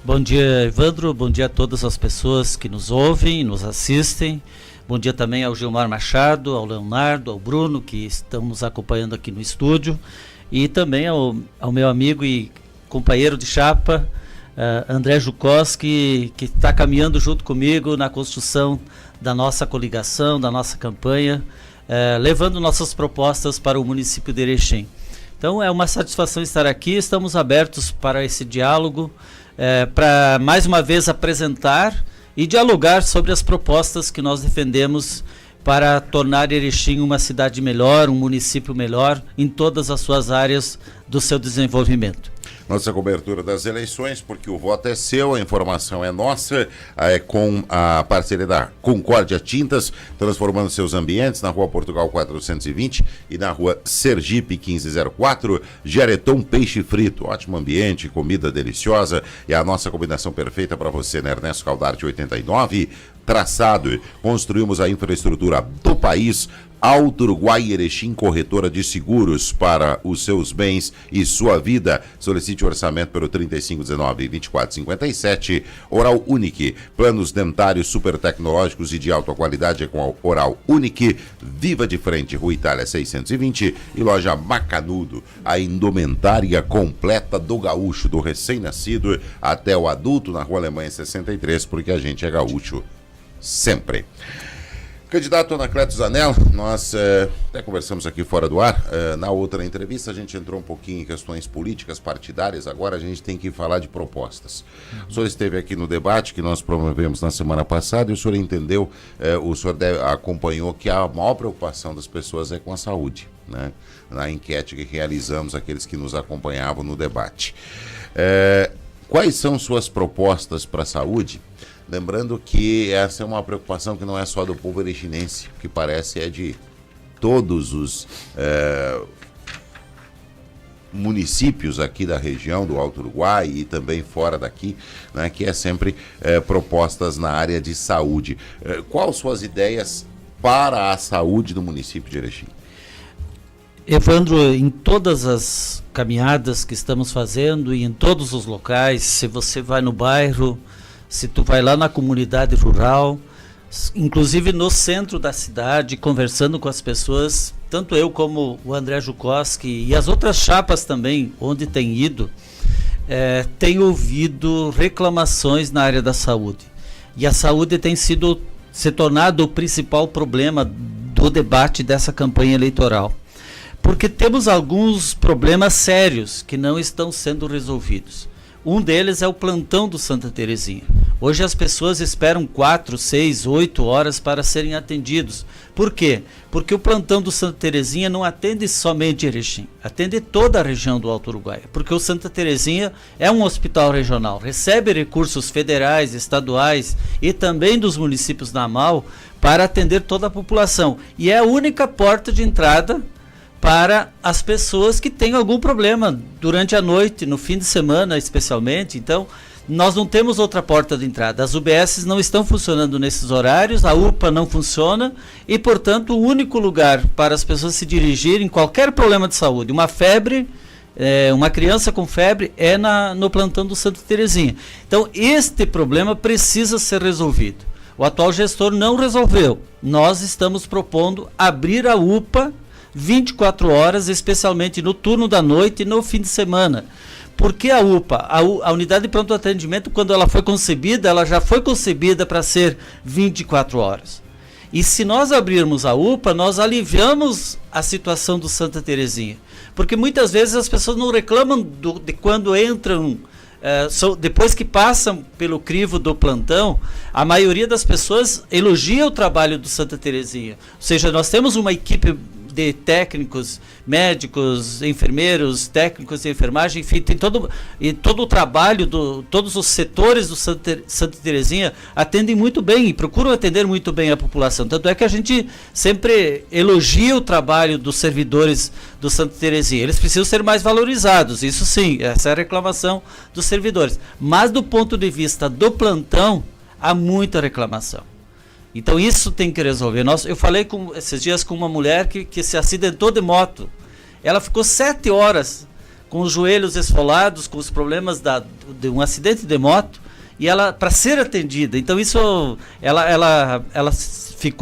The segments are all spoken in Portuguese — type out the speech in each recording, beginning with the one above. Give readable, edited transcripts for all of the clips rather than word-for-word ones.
Bom dia, Evandro. Bom dia a todas as pessoas que nos ouvem, nos assistem. Bom dia também ao Gilmar Machado, ao Leonardo, ao Bruno, que estão nos acompanhando aqui no estúdio. E também ao meu amigo e companheiro de chapa, André Jukoski, que está caminhando junto comigo na construção da nossa coligação, da nossa campanha, levando nossas propostas para o município de Erechim. Então é uma satisfação estar aqui, estamos abertos para esse diálogo, para mais uma vez apresentar e dialogar sobre as propostas que nós defendemos para tornar Erechim uma cidade melhor, um município melhor em todas as suas áreas do seu desenvolvimento. Nossa cobertura das eleições, porque o voto é seu, a informação é nossa, com a parceria da Concórdia Tintas, transformando seus ambientes na Rua Portugal 420 e na Rua Sergipe 1504. Gereton Peixe Frito, ótimo ambiente, comida deliciosa, é a nossa combinação perfeita para você, né? Ernesto Caldarte 89. Traçado, construímos a infraestrutura do país. Auto Uruguai Erechim, corretora de seguros para os seus bens e sua vida. Solicite orçamento pelo 3519-2457. Oral Unique, planos dentários super tecnológicos e de alta qualidade com a Oral Unique. Viva de Frente, Rua Itália 620. E loja Macanudo, a indumentária completa do gaúcho, do recém-nascido até o adulto, na Rua Alemanha 63, porque a gente é gaúcho sempre. Candidato Anacleto Zanella, nós até conversamos aqui fora do ar, na outra entrevista a gente entrou um pouquinho em questões políticas partidárias, agora a gente tem que falar de propostas. O senhor esteve aqui no debate que nós promovemos na semana passada e o senhor entendeu, o senhor acompanhou que a maior preocupação das pessoas é com a saúde, né? Na enquete que realizamos, aqueles que nos acompanhavam no debate. Quais são suas propostas para a saúde? Lembrando que essa é uma preocupação que não é só do povo erechinense, que parece é de todos os municípios aqui da região do Alto Uruguai e também fora daqui, né, que é sempre propostas na área de saúde. Quais suas ideias para a saúde do município de Erechim? Evandro, em todas as caminhadas que estamos fazendo e em todos os locais, se você vai no bairro, se tu vai lá na comunidade rural, inclusive no centro da cidade, conversando com as pessoas, tanto eu como o André Jukoski e as outras chapas também, onde tem ido, tem ouvido reclamações na área da saúde. E a saúde tem se tornado o principal problema do debate dessa campanha eleitoral. Porque temos alguns problemas sérios que não estão sendo resolvidos. Um deles é o plantão do Santa Terezinha. Hoje as pessoas esperam 4, 6, 8 horas para serem atendidos. Por quê? Porque o plantão do Santa Terezinha não atende somente Erechim, atende toda a região do Alto Uruguai. Porque o Santa Terezinha é um hospital regional, recebe recursos federais, estaduais e também dos municípios da AMAL para atender toda a população. E é a única porta de entrada para as pessoas que têm algum problema durante a noite, no fim de semana especialmente. Então, nós não temos outra porta de entrada. As UBSs não estão funcionando nesses horários, a UPA não funciona e, portanto, o único lugar para as pessoas se dirigirem, qualquer problema de saúde, uma febre, uma criança com febre, é no plantão do Santa Terezinha. Então, este problema precisa ser resolvido. O atual gestor não resolveu. Nós estamos propondo abrir a UPA 24 horas, especialmente no turno da noite e no fim de semana. Porque a UPA, a unidade de pronto atendimento, quando ela foi concebida, ela já foi concebida para ser 24 horas. E se nós abrirmos a UPA, nós aliviamos a situação do Santa Terezinha. Porque muitas vezes as pessoas não reclamam de quando entram, depois que passam pelo crivo do plantão, a maioria das pessoas elogia o trabalho do Santa Terezinha. Ou seja, nós temos uma equipe de técnicos, médicos, enfermeiros, técnicos de enfermagem, enfim, tem todo o trabalho, todos os setores do Santa Terezinha atendem muito bem e procuram atender muito bem a população. Tanto é que a gente sempre elogia o trabalho dos servidores do Santa Terezinha. Eles precisam ser mais valorizados, isso sim, essa é a reclamação dos servidores. Mas do ponto de vista do plantão, há muita reclamação. Então isso tem que resolver. Eu falei esses dias com uma mulher que se acidentou de moto. Ela ficou 7 horas com os joelhos esfolados, com os problemas de um acidente de moto, e ela, para ser atendida, então isso, ela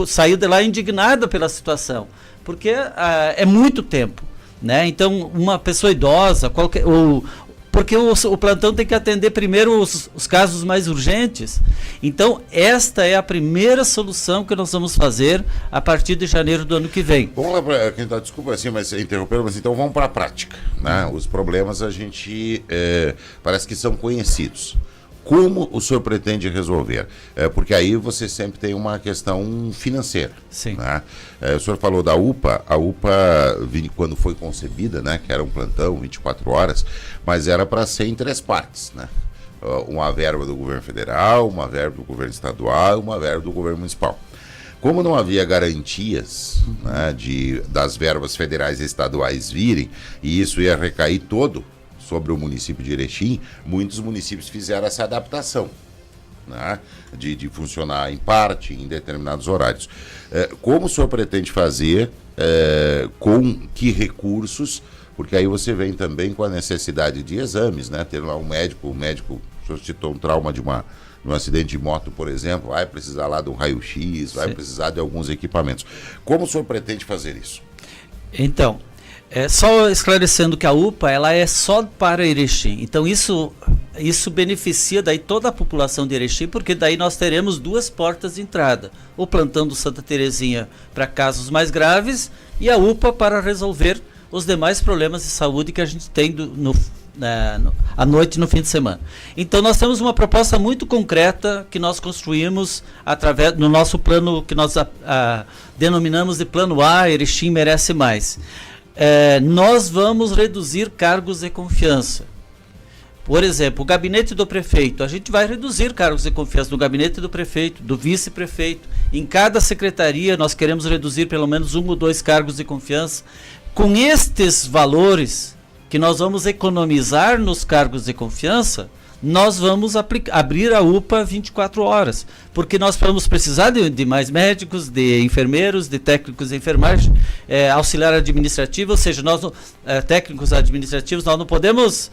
saiu de lá indignada pela situação, porque é muito tempo, né? Então, uma pessoa idosa, porque o plantão tem que atender primeiro os casos mais urgentes. Então, esta é a primeira solução que nós vamos fazer a partir de janeiro do ano que vem. Vamos lá para... Desculpa assim, mas interromper, mas então vamos para a prática, né? Os problemas a gente parece que são conhecidos. Como o senhor pretende resolver? Porque aí você sempre tem uma questão financeira. Sim. Né? O senhor falou da UPA. A UPA, quando foi concebida, né, que era um plantão, 24 horas, mas era para ser em 3 partes. Né? Uma verba do governo federal, uma verba do governo estadual e uma verba do governo municipal. Como não havia garantias, né, das verbas federais e estaduais virem, e isso ia recair todo sobre o município de Erechim, muitos municípios fizeram essa adaptação, né, de funcionar em parte, em determinados horários. Como o senhor pretende fazer, com que recursos, porque aí você vem também com a necessidade de exames, né, ter lá o médico, o senhor citou um trauma de um acidente de moto, por exemplo, vai precisar lá de um raio-x, vai precisar de alguns equipamentos. Como o senhor pretende fazer isso? Então, só esclarecendo que a UPA ela é só para Erechim, então isso beneficia daí toda a população de Erechim, porque daí nós teremos 2 portas de entrada, o plantão do Santa Terezinha para casos mais graves e a UPA para resolver os demais problemas de saúde que a gente tem à noite no fim de semana. Então nós temos uma proposta muito concreta que nós construímos através do nosso plano que nós denominamos de plano A, Erechim merece mais. Nós vamos reduzir cargos de confiança. Por exemplo, o gabinete do prefeito, a gente vai reduzir cargos de confiança no gabinete do prefeito, do vice-prefeito. Em cada secretaria nós queremos reduzir pelo menos 1 ou 2 cargos de confiança. Com estes valores que nós vamos economizar nos cargos de confiança, nós vamos abrir a UPA 24 horas, porque nós vamos precisar de mais médicos, de enfermeiros, de técnicos de enfermagem, auxiliar administrativo, ou seja, técnicos administrativos, nós não podemos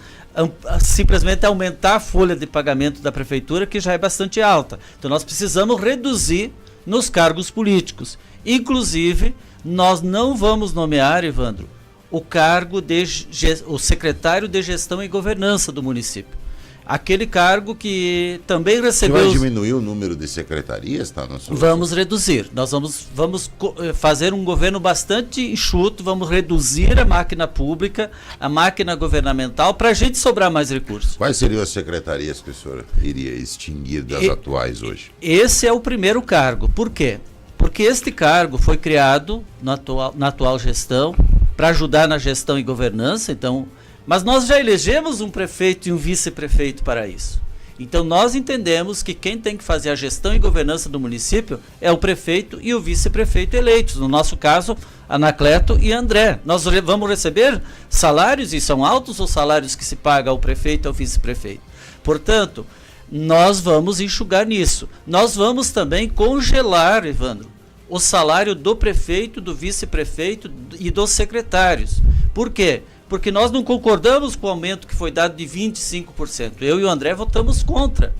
simplesmente aumentar a folha de pagamento da prefeitura, que já é bastante alta. Então nós precisamos reduzir nos cargos políticos. Inclusive, nós não vamos nomear, Evandro, o secretário de gestão e governança do município. Aquele cargo que também recebeu... Você vai diminuir o número de secretarias? Tá, vamos reduzir. Nós vamos fazer um governo bastante enxuto, vamos reduzir a máquina pública, a máquina governamental, para a gente sobrar mais recursos. Quais seriam as secretarias que o senhor iria extinguir das atuais hoje? Esse é o primeiro cargo. Por quê? Porque este cargo foi criado na atual gestão para ajudar na gestão e governança, então... Mas nós já elegemos um prefeito e um vice-prefeito para isso. Então nós entendemos que quem tem que fazer a gestão e governança do município é o prefeito e o vice-prefeito eleitos. No nosso caso, Anacleto e André. Nós vamos receber salários, e são altos os salários que se paga ao prefeito e ao vice-prefeito. Portanto, nós vamos enxugar nisso. Nós vamos também congelar, Evandro, o salário do prefeito, do vice-prefeito e dos secretários. Por quê? Porque nós não concordamos com o aumento que foi dado de 25%. Eu e o André votamos contra.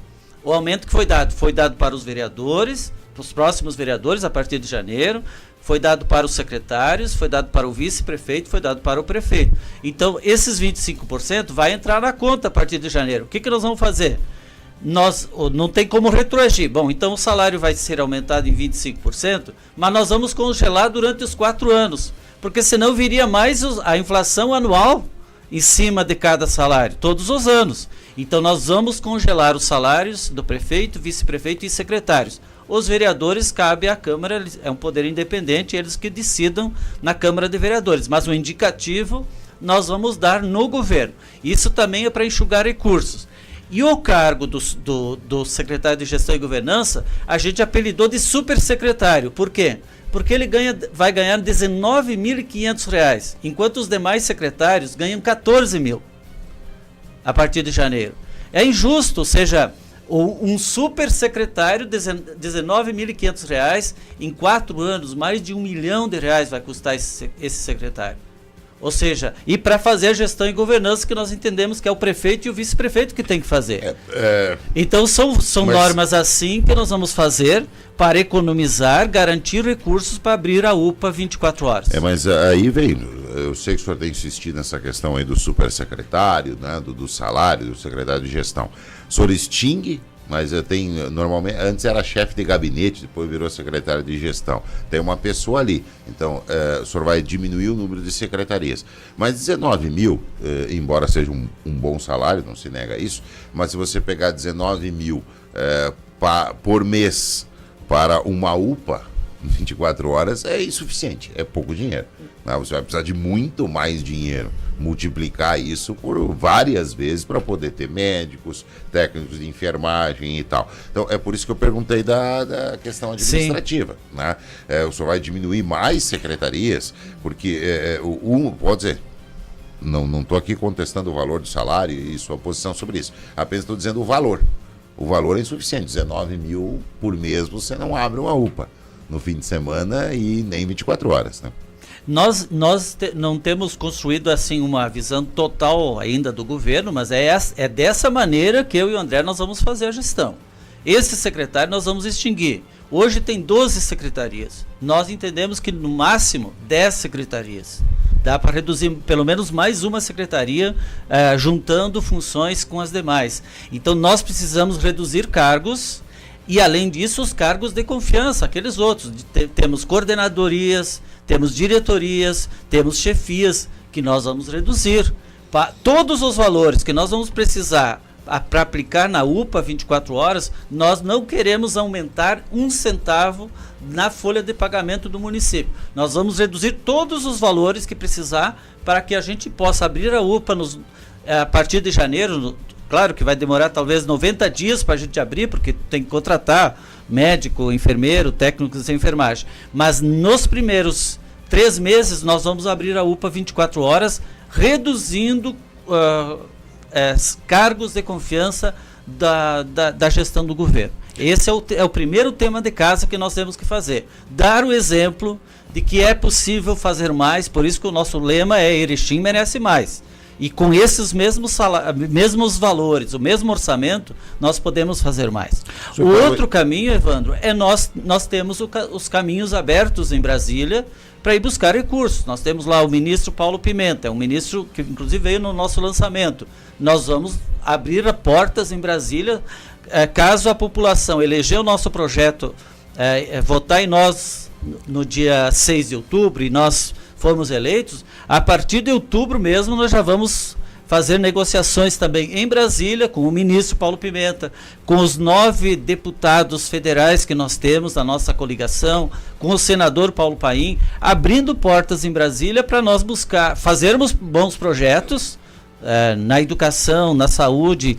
O aumento que foi dado para os vereadores, para os próximos vereadores a partir de janeiro, foi dado para os secretários, foi dado para o vice-prefeito, foi dado para o prefeito. Então, esses 25% vai entrar na conta a partir de janeiro. O que nós vamos fazer? Nós não tem como retroagir. Bom, então o salário vai ser aumentado em 25%, mas nós vamos congelar durante os 4 anos. Porque senão viria mais a inflação anual em cima de cada salário, todos os anos. Então nós vamos congelar os salários do prefeito, vice-prefeito e secretários. Os vereadores, cabe à Câmara, é um poder independente, eles que decidam na Câmara de Vereadores. Mas o indicativo nós vamos dar no governo. Isso também é para enxugar recursos. E o cargo do secretário de Gestão e Governança, a gente apelidou de supersecretário. Por quê? Porque ele vai ganhar R$ 19.500, enquanto os demais secretários ganham 14 mil a partir de janeiro. É injusto, ou seja, um super secretário, R$ 19.500, em 4 anos, mais de R$ 1 milhão vai custar esse secretário. Ou seja, e para fazer a gestão e governança que nós entendemos que é o prefeito e o vice-prefeito que tem que fazer. Então são normas assim que nós vamos fazer para economizar, garantir recursos para abrir a UPA 24 horas. Mas aí vem, eu sei que o senhor tem insistido nessa questão aí do supersecretário, né, do salário do secretário de gestão. O senhor extingue, mas normalmente, antes era chefe de gabinete, depois virou secretário de gestão. Tem uma pessoa ali. Então, o senhor vai diminuir o número de secretarias. Mas 19 mil, embora seja um bom salário, não se nega isso, mas se você pegar 19 mil por mês para uma UPA, 24 horas, é insuficiente, é pouco dinheiro. Você vai precisar de muito mais dinheiro, multiplicar isso por várias vezes para poder ter médicos, técnicos de enfermagem e tal. Então, é por isso que eu perguntei da questão administrativa. Né? O senhor vai diminuir mais secretarias, porque, pode dizer, não estou aqui contestando o valor do salário e sua posição sobre isso, apenas estou dizendo o valor. O valor é insuficiente, 19 mil por mês você não abre uma UPA no fim de semana e nem 24 horas, né? Nós não temos construído assim uma visão total ainda do governo, mas é dessa maneira que eu e o André nós vamos fazer a gestão. Esse secretário nós vamos extinguir. Hoje tem 12 secretarias. Nós entendemos que no máximo 10 secretarias. Dá para reduzir pelo menos mais uma secretaria, juntando funções com as demais. Então nós precisamos reduzir cargos e, além disso, os cargos de confiança, aqueles outros. Temos coordenadorias, temos diretorias, temos chefias que nós vamos reduzir. Todos os valores que nós vamos precisar para aplicar na UPA 24 horas, nós não queremos aumentar um centavo na folha de pagamento do município. Nós vamos reduzir todos os valores que precisar para que a gente possa abrir a UPA a partir de janeiro. Claro que vai demorar talvez 90 dias para a gente abrir, porque tem que contratar médico, enfermeiro, técnicos de enfermagem. Mas nos primeiros 3 meses nós vamos abrir a UPA 24 horas, reduzindo cargos de confiança da gestão do governo. Esse é o primeiro tema de casa que nós temos que fazer. Dar o exemplo de que é possível fazer mais, por isso que o nosso lema é Erechim merece mais. E com esses mesmos valores, o mesmo orçamento, nós podemos fazer mais. O outro caminho, Evandro, nós temos os caminhos abertos em Brasília para ir buscar recursos. Nós temos lá o ministro Paulo Pimenta, é um ministro que inclusive veio no nosso lançamento. Nós vamos abrir portas em Brasília, caso a população eleger o nosso projeto, votar em nós no dia 6 de outubro e nós formos eleitos, a partir de outubro mesmo nós já vamos fazer negociações também em Brasília com o ministro Paulo Pimenta, com os 9 deputados federais que nós temos da nossa coligação, com o senador Paulo Paim, abrindo portas em Brasília para nós fazermos bons projetos na educação, na saúde.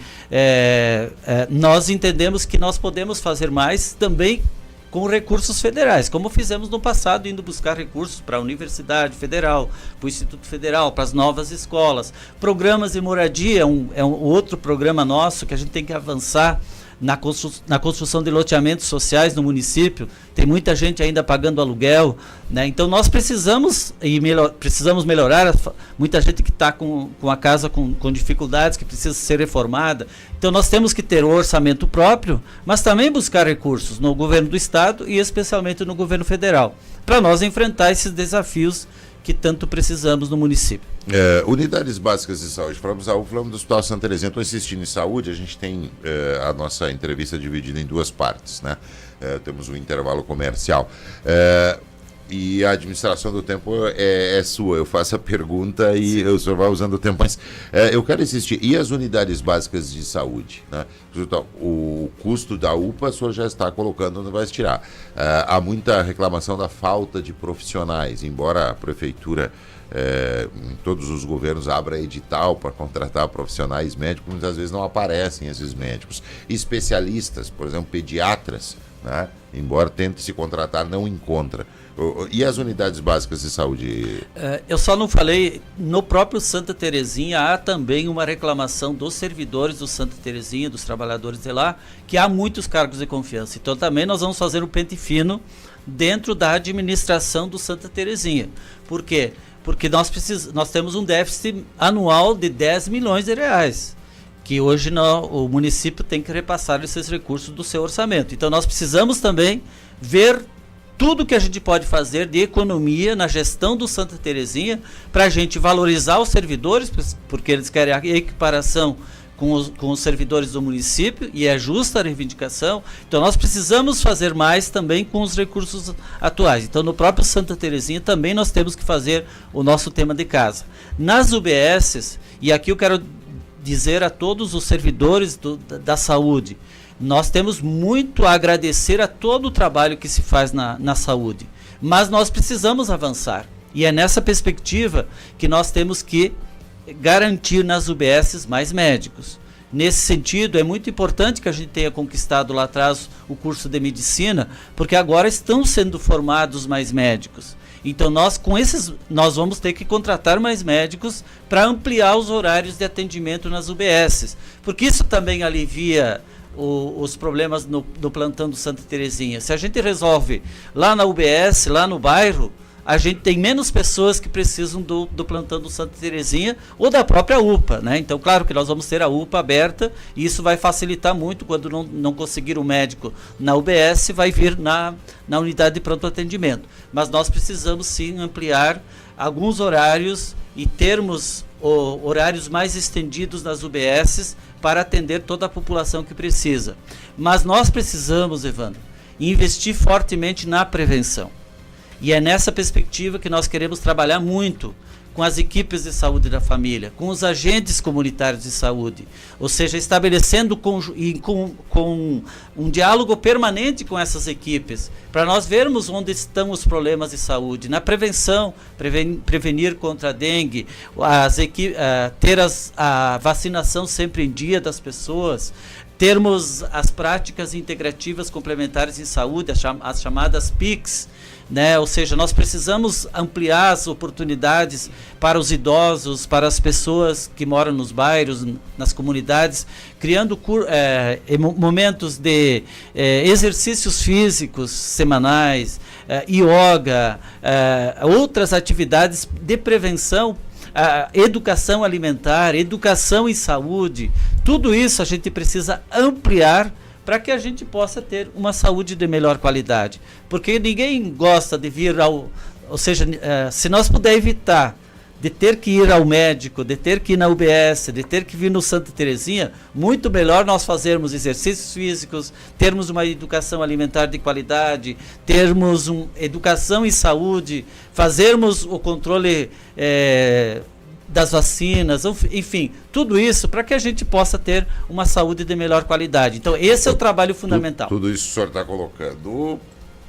Nós entendemos que nós podemos fazer mais também com recursos federais, como fizemos no passado, indo buscar recursos para a Universidade Federal, para o Instituto Federal, para as novas escolas. Programas de moradia é um outro programa nosso que a gente tem que avançar na construção de loteamentos sociais no município. Tem muita gente ainda pagando aluguel, né? Então nós precisamos melhorar. Muita gente que está com a casa com dificuldades, que precisa ser reformada. Então nós temos que ter o orçamento próprio, mas também buscar recursos no governo do estado e especialmente no governo federal, para nós enfrentar esses desafios que tanto precisamos no município. Unidades básicas de saúde. Falamos do Hospital Santa Terezinha. Estou insistindo em saúde. A gente tem a nossa entrevista dividida em 2 partes, né? Temos um intervalo comercial. E a administração do tempo é sua. Eu faço a pergunta e o senhor vai usando o tempo. Mas eu quero insistir. E as unidades básicas de saúde? Né? O custo da UPA o senhor já está colocando, não vai tirar. Há muita reclamação da falta de profissionais, embora a prefeitura, em todos os governos, abra edital para contratar profissionais médicos, muitas vezes não aparecem esses médicos. Especialistas, por exemplo, pediatras, né? Embora tente se contratar, não encontra. E as unidades básicas de saúde? Eu só não falei, no próprio Santa Terezinha há também uma reclamação dos servidores do Santa Terezinha, dos trabalhadores de lá, que há muitos cargos de confiança. Então também nós vamos fazer um pente fino dentro da administração do Santa Terezinha. Por quê? porque nós temos um déficit anual de 10 milhões de reais, que hoje o município tem que repassar esses recursos do seu orçamento. Então nós precisamos também ver tudo que a gente pode fazer de economia na gestão do Santa Terezinha para a gente valorizar os servidores, porque eles querem a equiparação com os servidores do município, e é justa a reivindicação. Então nós precisamos fazer mais também com os recursos atuais. Então no próprio Santa Terezinha também nós temos que fazer o nosso tema de casa. Nas UBSs, e aqui eu quero dizer a todos os servidores da saúde, nós temos muito a agradecer a todo o trabalho que se faz na saúde, mas nós precisamos avançar, e é nessa perspectiva que nós temos que garantir nas UBSs mais médicos. Nesse sentido, é muito importante que a gente tenha conquistado lá atrás o curso de medicina, porque agora estão sendo formados mais médicos. Então nós vamos ter que contratar mais médicos para ampliar os horários de atendimento nas UBSs, porque isso também alivia os problemas no plantão do Santa Terezinha. Se a gente resolve lá na UBS, lá no bairro, a gente tem menos pessoas que precisam do plantão do Santa Terezinha ou da própria UPA, né? Então, claro que nós vamos ter a UPA aberta, e isso vai facilitar muito. Quando não conseguir o médico na UBS, vai vir na unidade de pronto atendimento. Mas nós precisamos sim ampliar alguns horários e termos horários mais estendidos nas UBSs para atender toda a população que precisa. Mas nós precisamos, Evandro, investir fortemente na prevenção. E é nessa perspectiva que nós queremos trabalhar muito com as equipes de saúde da família, com os agentes comunitários de saúde, ou seja, estabelecendo com um diálogo permanente com essas equipes, para nós vermos onde estão os problemas de saúde, na prevenção, prevenir contra a dengue, ter a vacinação sempre em dia das pessoas, termos as práticas integrativas complementares em saúde, as chamadas PICs, né? Ou seja, nós precisamos ampliar as oportunidades para os idosos, para as pessoas que moram nos bairros, nas comunidades, criando momentos de exercícios físicos semanais, yoga, outras atividades de prevenção, educação alimentar, educação em saúde. Tudo isso a gente precisa ampliar para que a gente possa ter uma saúde de melhor qualidade. Porque ninguém gosta de vir ou seja, se nós puder evitar de ter que ir ao médico, de ter que ir na UBS, de ter que vir no Santa Terezinha, muito melhor nós fazermos exercícios físicos, termos uma educação alimentar de qualidade, termos educação em saúde, fazermos o controle das vacinas, enfim, tudo isso para que a gente possa ter uma saúde de melhor qualidade. Então, esse é o trabalho fundamental. Tudo isso que o senhor está colocando,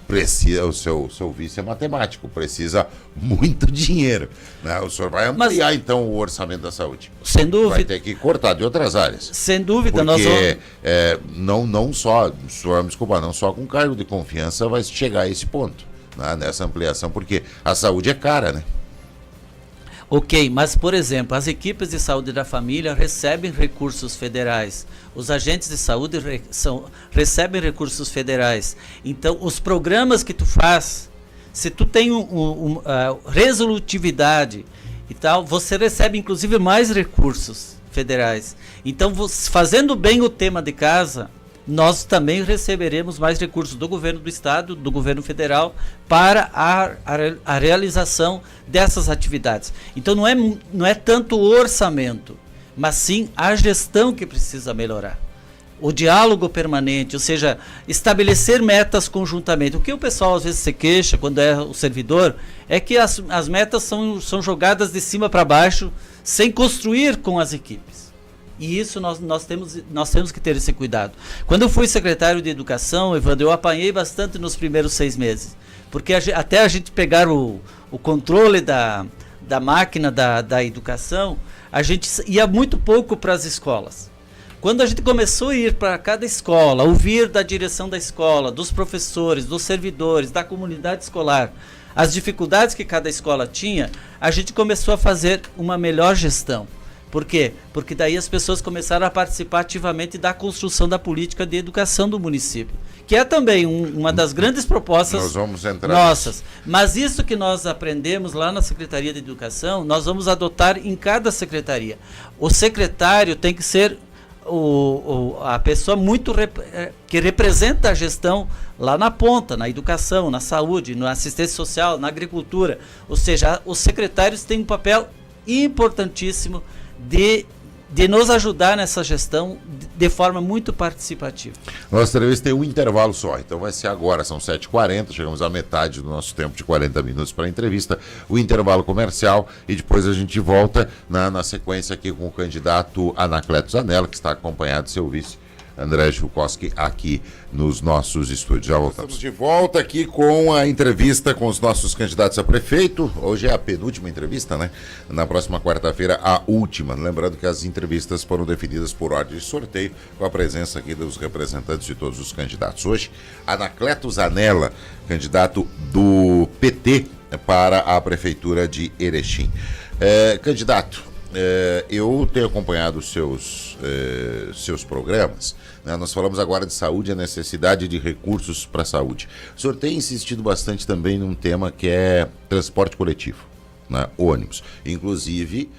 precisa, o seu vice é matemático, precisa muito dinheiro, né? O senhor vai ampliar, então, o orçamento da saúde. Sem dúvida. Vai ter que cortar de outras áreas. Sem dúvida. Porque não só, o senhor me desculpa, não só com cargo de confiança vai chegar a esse ponto, né? Nessa ampliação, porque a saúde é cara, né? Ok, mas, por exemplo, as equipes de saúde da família recebem recursos federais, os agentes de saúde recebem recursos federais. Então, os programas que tu faz, se tu tem resolutividade e tal, você recebe, inclusive, mais recursos federais. Então, fazendo bem o tema de casa, nós também receberemos mais recursos do governo do estado, do governo federal, para a realização dessas atividades. Então não é tanto o orçamento, mas sim a gestão que precisa melhorar. O diálogo permanente, ou seja, estabelecer metas conjuntamente. O que o pessoal às vezes se queixa quando é o servidor é que as metas são jogadas de cima para baixo, sem construir com as equipes. E isso nós temos que ter esse cuidado. Quando eu fui secretário de Educação, Evandro, eu apanhei bastante nos primeiros 6 meses. Porque até a gente pegar o controle da máquina da educação, a gente ia muito pouco para as escolas. Quando a gente começou a ir para cada escola, ouvir da direção da escola, dos professores, dos servidores, da comunidade escolar, as dificuldades que cada escola tinha, a gente começou a fazer uma melhor gestão. Por quê? Porque daí as pessoas começaram a participar ativamente da construção da política de educação do município, que é também uma das grandes propostas nós vamos entrar nossas. Mas isso que nós aprendemos lá na Secretaria de Educação, nós vamos adotar em cada secretaria. O secretário tem que ser a pessoa que representa a gestão lá na ponta, na educação, na saúde, na assistência social, na agricultura. Ou seja, os secretários têm um papel importantíssimo de nos ajudar nessa gestão de forma muito participativa. Nossa entrevista tem um intervalo só, então vai ser agora, são 7h40, chegamos à metade do nosso tempo de 40 minutos para a entrevista, o intervalo comercial, e depois a gente volta na sequência aqui com o candidato Anacleto Zanella, que está acompanhado do seu vice André Chukowski aqui nos nossos estúdios. Já voltamos. Estamos de volta aqui com a entrevista com os nossos candidatos a prefeito. Hoje é a penúltima entrevista, né? Na próxima quarta-feira, a última. Lembrando que as entrevistas foram definidas por ordem de sorteio, com a presença aqui dos representantes de todos os candidatos. Hoje, Anacleto Zanella, candidato do PT para a prefeitura de Erechim. Candidato, eu tenho acompanhado os seus programas, né? Nós falamos agora de saúde, a necessidade de recursos para a saúde. O senhor tem insistido bastante também num tema que é transporte coletivo, né? Ônibus, inclusive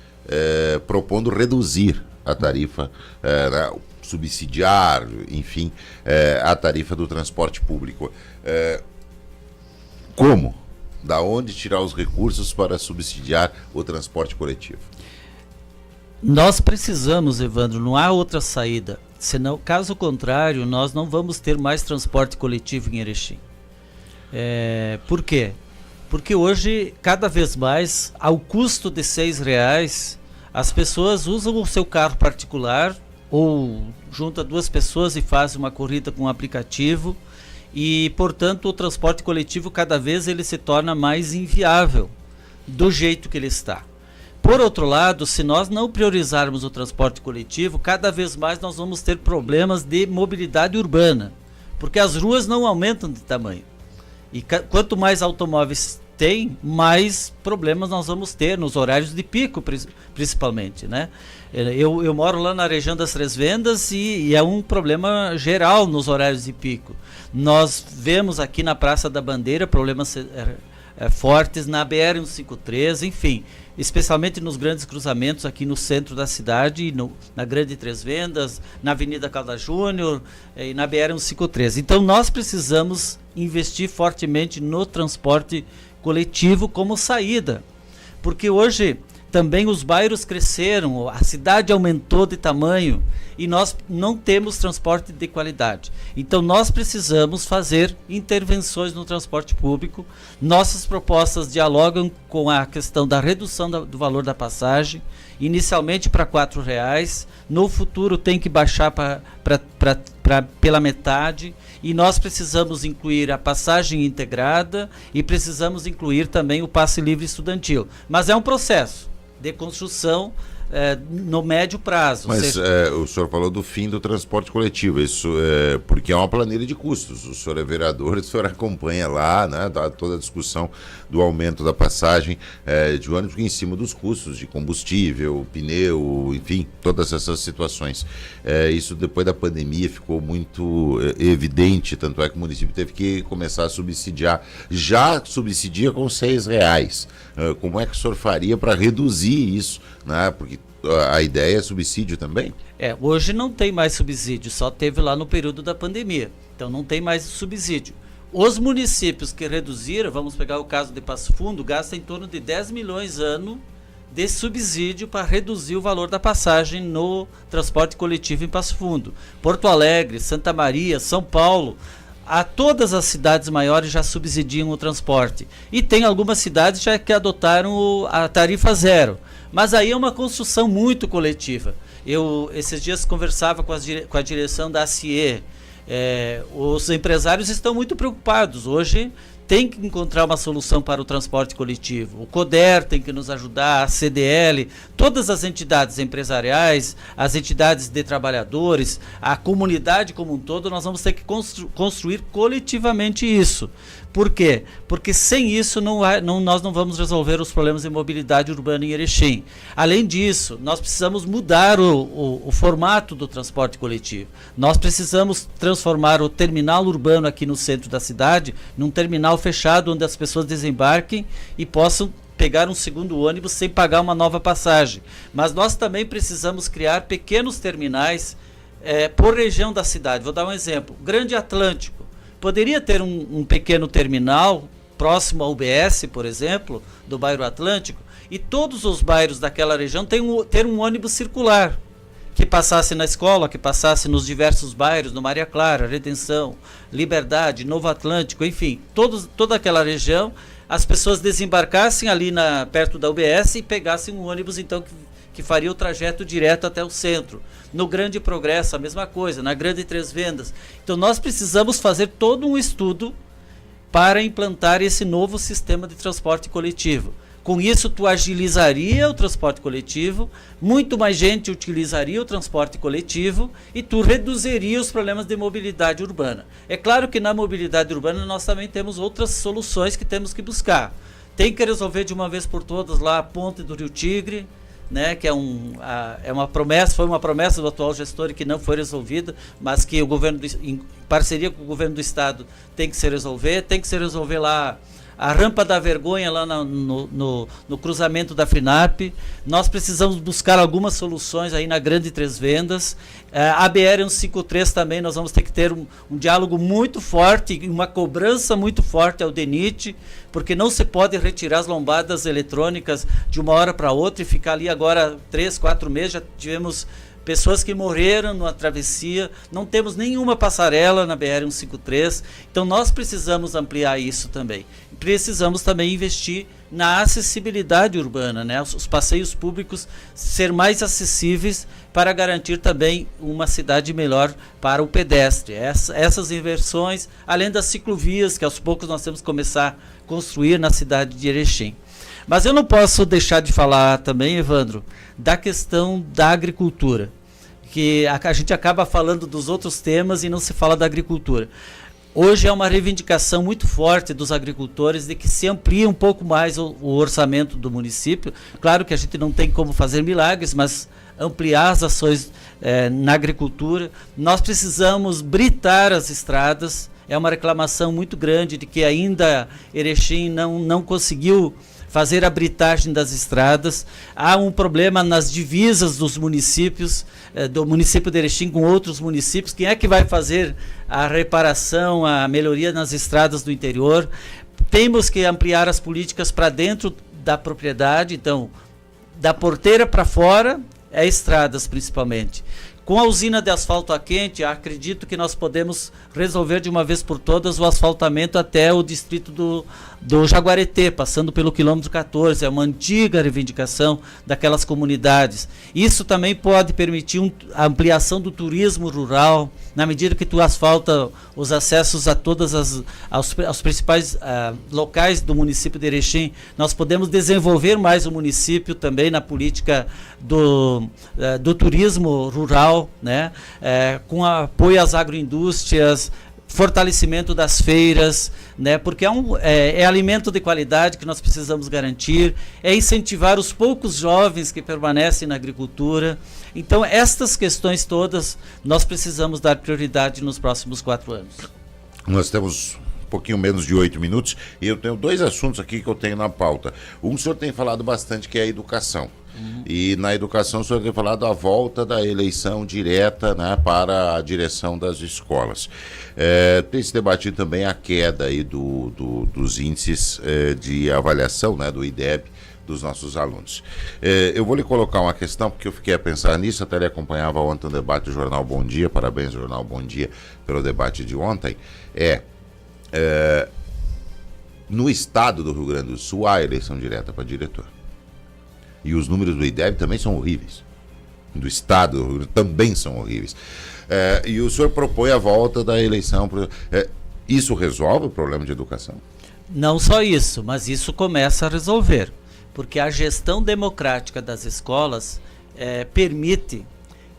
propondo reduzir a tarifa, né? Subsidiar, enfim, a tarifa do transporte público. Como? Da onde tirar os recursos para subsidiar o transporte coletivo? Nós precisamos, Evandro, não há outra saída. Senão, caso contrário, nós não vamos ter mais transporte coletivo em Erechim. Por quê? Porque hoje, cada vez mais, ao custo de R$6, as pessoas usam o seu carro particular ou junta duas pessoas e faz uma corrida com um aplicativo e, portanto, o transporte coletivo cada vez ele se torna mais inviável do jeito que ele está. Por outro lado, se nós não priorizarmos o transporte coletivo, cada vez mais nós vamos ter problemas de mobilidade urbana, porque as ruas não aumentam de tamanho. E quanto mais automóveis tem, mais problemas nós vamos ter nos horários de pico, principalmente, né? Eu moro lá na região das Três Vendas e é um problema geral nos horários de pico. Nós vemos aqui na Praça da Bandeira problemas fortes, na BR-153, enfim, especialmente nos grandes cruzamentos aqui no centro da cidade, na Grande Três Vendas, na Avenida Caldas Júnior e na BR-153. Então nós precisamos investir fortemente no transporte coletivo como saída, porque hoje também os bairros cresceram, a cidade aumentou de tamanho e nós não temos transporte de qualidade. Então nós precisamos fazer intervenções no transporte público. Nossas propostas dialogam com a questão da redução do valor da passagem, inicialmente para R$4, no futuro tem que baixar pela metade, e nós precisamos incluir a passagem integrada e precisamos incluir também o passe livre estudantil. Mas é um processo de construção no médio prazo. Mas o senhor falou do fim do transporte coletivo, isso porque é uma planilha de custos. O senhor é vereador, o senhor acompanha lá, né, toda a discussão do aumento da passagem de ônibus em cima dos custos de combustível, pneu, enfim, todas essas situações. Isso depois da pandemia ficou muito evidente, tanto é que o município teve que começar a subsidiar. Já subsidia com R$6. Como é que o senhor faria para reduzir isso, né? Porque a ideia é subsídio também? Hoje não tem mais subsídio, só teve lá no período da pandemia. Então não tem mais subsídio. Os municípios que reduziram, vamos pegar o caso de Passo Fundo, gastam em torno de 10 milhões ano de subsídio para reduzir o valor da passagem no transporte coletivo em Passo Fundo. Porto Alegre, Santa Maria, São Paulo, todas as cidades maiores já subsidiam o transporte. E tem algumas cidades já que adotaram a tarifa zero. Mas aí é uma construção muito coletiva. Eu, esses dias, conversava com a direção da ACIE. Os empresários estão muito preocupados. Hoje tem que encontrar uma solução para o transporte coletivo. O CODER tem que nos ajudar, a CDL, todas as entidades empresariais, as entidades de trabalhadores, a comunidade como um todo, nós vamos ter que construir coletivamente isso. Por quê? Porque sem isso nós não vamos resolver os problemas de mobilidade urbana em Erechim. Além disso, nós precisamos mudar o formato do transporte coletivo. Nós precisamos transformar o terminal urbano aqui no centro da cidade num terminal fechado onde as pessoas desembarquem e possam pegar um segundo ônibus sem pagar uma nova passagem. Mas nós também precisamos criar pequenos terminais por região da cidade. Vou dar um exemplo. Grande Atlântico poderia ter um pequeno terminal próximo ao UBS, por exemplo, do bairro Atlântico, e todos os bairros daquela região ter um ônibus circular, que passasse na escola, que passasse nos diversos bairros, no Maria Clara, Redenção, Liberdade, Novo Atlântico, enfim, toda aquela região, as pessoas desembarcassem ali perto da UBS e pegassem um ônibus, então, que faria o trajeto direto até o centro. No Grande Progresso, a mesma coisa, na Grande Três Vendas. Então, nós precisamos fazer todo um estudo para implantar esse novo sistema de transporte coletivo. Com isso, tu agilizaria o transporte coletivo, muito mais gente utilizaria o transporte coletivo e tu reduziria os problemas de mobilidade urbana. É claro que na mobilidade urbana nós também temos outras soluções que temos que buscar. Tem que resolver de uma vez por todas lá a ponte do Rio Tigre, né, que foi uma promessa do atual gestor e que não foi resolvida, mas que o governo, em parceria com o governo do estado, tem que se resolver lá a rampa da vergonha lá no cruzamento da FINAP. Nós precisamos buscar algumas soluções aí na Grande Três Vendas. A BR-153 também, nós vamos ter que ter um diálogo muito forte, uma cobrança muito forte ao DENIT, porque não se pode retirar as lombadas eletrônicas de uma hora para outra e ficar ali agora 3, 4 meses. Já tivemos pessoas que morreram na travessia, não temos nenhuma passarela na BR-153, então nós precisamos ampliar isso também. Precisamos também investir na acessibilidade urbana, né? Os passeios públicos ser mais acessíveis para garantir também uma cidade melhor para o pedestre. Essas inversões, além das ciclovias que aos poucos nós temos que começar a construir na cidade de Erechim. Mas eu não posso deixar de falar também, Evandro, da questão da agricultura, que a gente acaba falando dos outros temas e não se fala da agricultura. Hoje é uma reivindicação muito forte dos agricultores de que se amplie um pouco mais o orçamento do município. Claro que a gente não tem como fazer milagres, mas ampliar as ações na agricultura. Nós precisamos britar as estradas. É uma reclamação muito grande de que ainda Erechim não conseguiu fazer a britagem das estradas. Há um problema nas divisas dos municípios, do município de Erechim com outros municípios. Quem é que vai fazer a reparação, a melhoria nas estradas do interior? Temos que ampliar as políticas para dentro da propriedade, então, da porteira para fora, estradas principalmente. Com a usina de asfalto a quente, acredito que nós podemos resolver de uma vez por todas o asfaltamento até o distrito do Jaguareté, passando pelo quilômetro 14, é uma antiga reivindicação daquelas comunidades. Isso também pode permitir a ampliação do turismo rural, na medida que tu asfalta os acessos a todas aos principais locais do município de Erechim. Nós podemos desenvolver mais o município também na política do turismo rural, né? Com apoio às agroindústrias, fortalecimento das feiras, né? Porque é alimento de qualidade que nós precisamos garantir, é incentivar os poucos jovens que permanecem na agricultura. Então, estas questões todas nós precisamos dar prioridade nos próximos 4 anos. Nós temos um pouquinho menos de 8 minutos e eu tenho 2 assuntos aqui que eu tenho na pauta. O senhor tem falado bastante, que é a educação. E na educação o senhor tem falado a volta da eleição direta, né, para a direção das escolas. Tem se debatido também a queda aí dos índices de avaliação, né, do IDEB, dos nossos alunos. Eu vou lhe colocar uma questão, porque eu fiquei a pensar nisso, até ele acompanhava ontem o debate do Jornal Bom Dia, parabéns Jornal Bom Dia pelo debate de ontem. No estado do Rio Grande do Sul há eleição direta para diretor. E os números do IDEB também são horríveis. Do estado do Rio Grande também são horríveis. E o senhor propõe a volta da eleição. Isso resolve o problema de educação? Não só isso, mas isso começa a resolver, porque a gestão democrática das escolas permite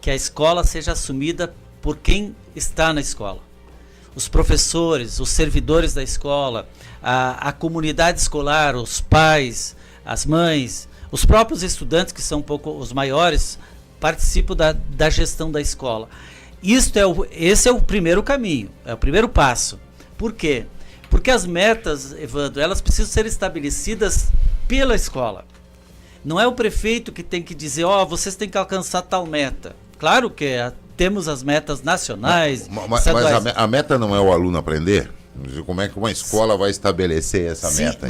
que a escola seja assumida por quem está na escola. Os professores, os servidores da escola, a comunidade escolar, os pais, as mães, os próprios estudantes, que são um pouco os maiores, participam da gestão da escola. Esse é o primeiro caminho, é o primeiro passo. Por quê? Porque as metas, Evandro, elas precisam ser estabelecidas pela escola. Não é o prefeito que tem que dizer, vocês têm que alcançar tal meta. Claro que temos as metas nacionais. Mas a meta não é o aluno aprender? Como é que uma escola vai estabelecer essa meta?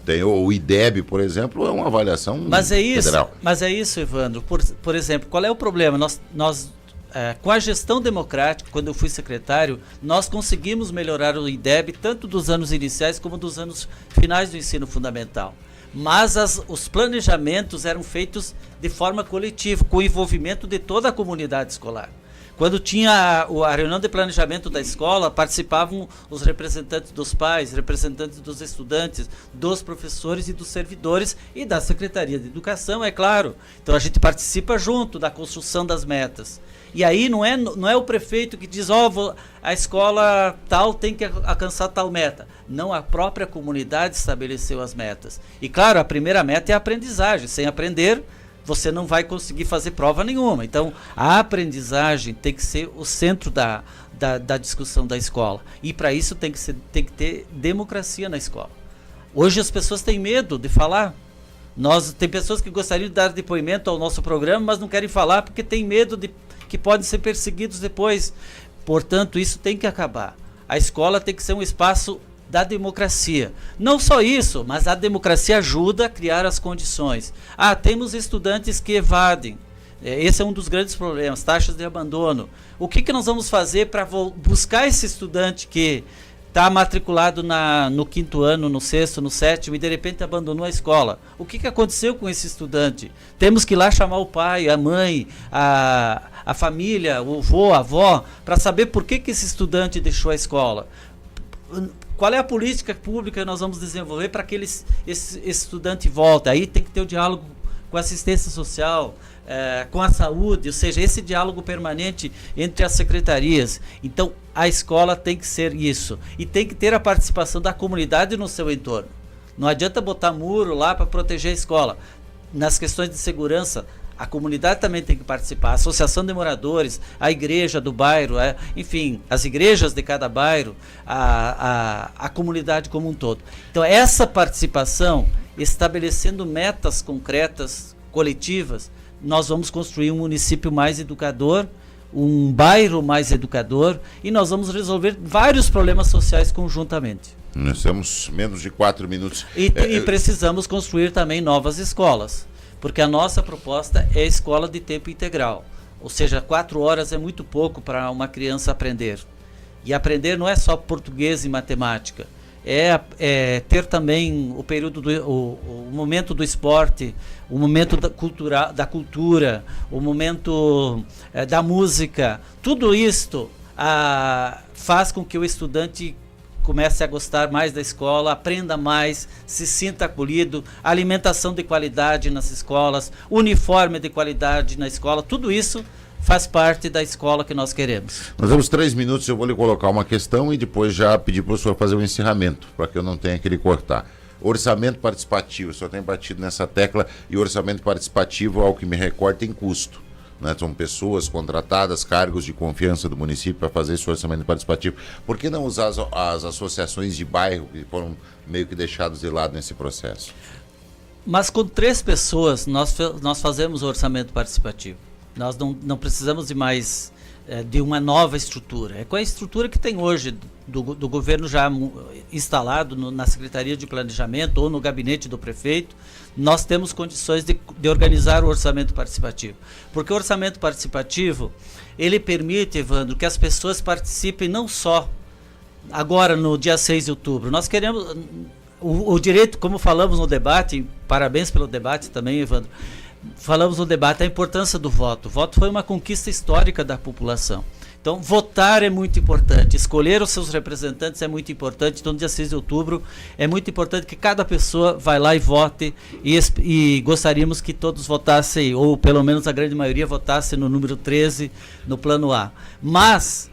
Tem o IDEB, por exemplo, é uma avaliação federal. Mas é isso, Evandro. Por exemplo, qual é o problema? Nós com a gestão democrática, quando eu fui secretário, nós conseguimos melhorar o IDEB tanto dos anos iniciais como dos anos finais do ensino fundamental. Mas os planejamentos eram feitos de forma coletiva, com o envolvimento de toda a comunidade escolar. Quando tinha a reunião de planejamento da escola, participavam os representantes dos pais, representantes dos estudantes, dos professores e dos servidores e da Secretaria de Educação, é claro. Então a gente participa junto da construção das metas. E aí não é o prefeito que diz, a escola tal tem que alcançar tal meta. Não, a própria comunidade estabeleceu as metas. E claro, a primeira meta é a aprendizagem. Sem aprender, você não vai conseguir fazer prova nenhuma. Então, a aprendizagem tem que ser o centro da discussão da escola. E para isso tem que ter democracia na escola. Hoje as pessoas têm medo de falar. Tem pessoas que gostariam de dar depoimento ao nosso programa, mas não querem falar porque têm medo que podem ser perseguidos depois. Portanto, isso tem que acabar. A escola tem que ser um espaço da democracia. Não só isso, mas a democracia ajuda a criar as condições. Temos estudantes que evadem. Esse é um dos grandes problemas, taxas de abandono. O que nós vamos fazer para buscar esse estudante que está matriculado no 5º ano, no 6º, no 7º e de repente abandonou a escola? O que aconteceu com esse estudante? Temos que ir lá chamar o pai, a mãe, a família, o avô, a avó, para saber por que esse estudante deixou a escola. Qual é a política pública que nós vamos desenvolver para que esse estudante volte? Aí tem que ter o diálogo com a assistência social, com a saúde, ou seja, esse diálogo permanente entre as secretarias. Então, a escola tem que ser isso. E tem que ter a participação da comunidade no seu entorno. Não adianta botar muro lá para proteger a escola. Nas questões de segurança, a comunidade também tem que participar, a associação de moradores, a igreja do bairro, enfim, as igrejas de cada bairro, a comunidade como um todo. Então, essa participação, estabelecendo metas concretas, coletivas, nós vamos construir um município mais educador, um bairro mais educador, e nós vamos resolver vários problemas sociais conjuntamente. Nós temos menos de 4 minutos. E precisamos construir também novas escolas. Porque a nossa proposta é escola de tempo integral. Ou seja, 4 horas é muito pouco para uma criança aprender. E aprender não é só português e matemática. É ter também o período o momento do esporte, o momento da cultura, o momento da música. Tudo isto faz com que o estudante comece a gostar mais da escola, aprenda mais, se sinta acolhido, alimentação de qualidade nas escolas, uniforme de qualidade na escola, tudo isso faz parte da escola que nós queremos. Nós temos 3 minutos, eu vou lhe colocar uma questão e depois já pedir para o senhor fazer um encerramento, para que eu não tenha que lhe cortar. Orçamento participativo, o senhor tem batido nessa tecla, e orçamento participativo, ao que me recordo, tem custo. Né? São pessoas contratadas, cargos de confiança do município para fazer esse orçamento participativo. Por que não usar as associações de bairro que foram meio que deixadas de lado nesse processo? Mas com 3 pessoas nós fazemos o orçamento participativo. Nós não precisamos de mais de uma nova estrutura. É com a estrutura que tem hoje do governo já instalado na Secretaria de Planejamento ou no gabinete do prefeito, nós temos condições de organizar o orçamento participativo. Porque o orçamento participativo, ele permite, Evandro, que as pessoas participem não só agora no dia 6 de outubro. Nós queremos o direito, como falamos no debate, parabéns pelo debate também, Evandro, falamos no debate a importância do voto. O voto foi uma conquista histórica da população. Então, votar é muito importante, escolher os seus representantes é muito importante. Então, no dia 6 de outubro, é muito importante que cada pessoa vá lá e vote, e gostaríamos que todos votassem, ou pelo menos a grande maioria votasse no número 13, no plano A. Mas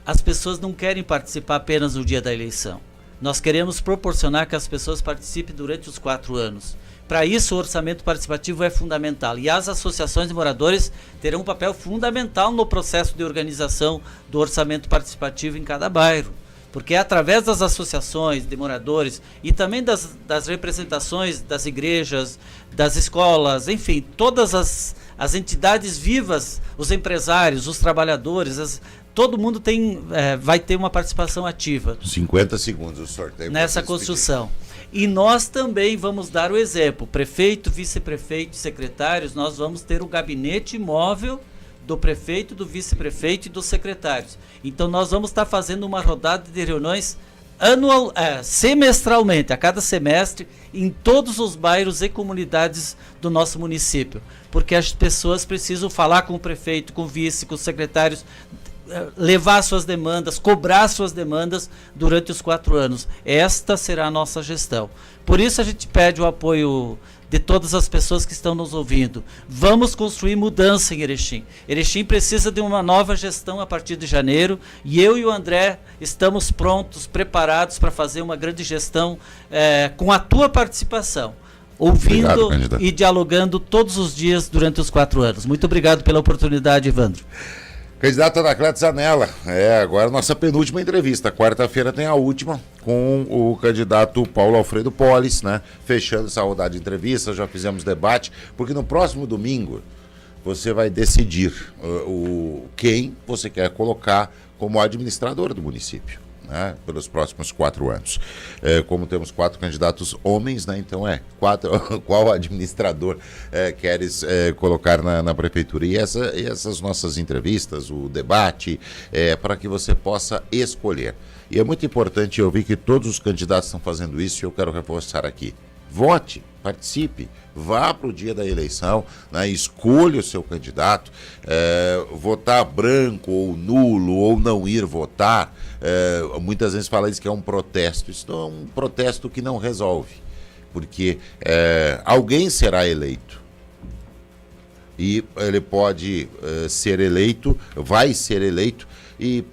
as pessoas não querem participar apenas no dia da eleição. Nós queremos proporcionar que as pessoas participem durante os 4 anos. Para isso, o orçamento participativo é fundamental. E as associações de moradores terão um papel fundamental no processo de organização do orçamento participativo em cada bairro. Porque é através das associações de moradores e também das representações das igrejas, das escolas, enfim, todas as entidades vivas, os empresários, os trabalhadores, todo mundo vai ter uma participação ativa. 50 segundos o sorteio. Nessa construção. E nós também vamos dar o exemplo. Prefeito, vice-prefeito e secretários, nós vamos ter o gabinete móvel do prefeito, do vice-prefeito e dos secretários. Então nós vamos estar fazendo uma rodada de reuniões semestralmente, a cada semestre, em todos os bairros e comunidades do nosso município. Porque as pessoas precisam falar com o prefeito, com o vice, com os secretários, levar suas demandas, cobrar suas demandas durante os 4 anos. Esta será a nossa gestão. Por isso a gente pede o apoio de todas as pessoas que estão nos ouvindo. Vamos construir mudança em Erechim. Erechim precisa de uma nova gestão a partir de janeiro, e eu e o André estamos prontos, preparados para fazer uma grande gestão com a tua participação, ouvindo e dialogando todos os dias durante os 4 anos. Muito obrigado pela oportunidade, Evandro. Candidato Anacleto Zanella, agora nossa penúltima entrevista. Quarta-feira tem a última com o candidato Paulo Alfredo Polis, né? Fechando essa rodada de entrevistas, já fizemos debate, porque no próximo domingo você vai decidir quem você quer colocar como administrador do município, né, pelos próximos 4 anos. Como temos 4 candidatos homens, né, então qual administrador queres colocar na prefeitura? E essas nossas entrevistas, o debate, para que você possa escolher. E é muito importante, eu vi que todos os candidatos estão fazendo isso, e eu quero reforçar aqui. Vote, participe, vá para o dia da eleição, né, escolha o seu candidato, votar branco ou nulo ou não ir votar, muitas vezes fala isso que é um protesto. Isso é um protesto que não resolve, porque alguém será eleito e ele pode ser eleito, vai ser eleito e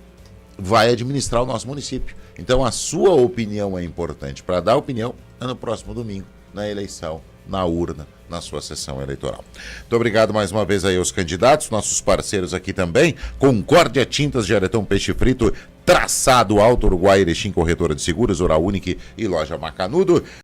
vai administrar o nosso município. Então a sua opinião é importante. Para dar opinião, no próximo domingo, na eleição, na urna, na sua sessão eleitoral. Muito obrigado mais uma vez aí aos candidatos, nossos parceiros aqui também, Concórdia Tintas, Geretão Peixe Frito, Traçado Alto Uruguai, Erechim Corretora de Seguros, Oral Unique e Loja Macanudo.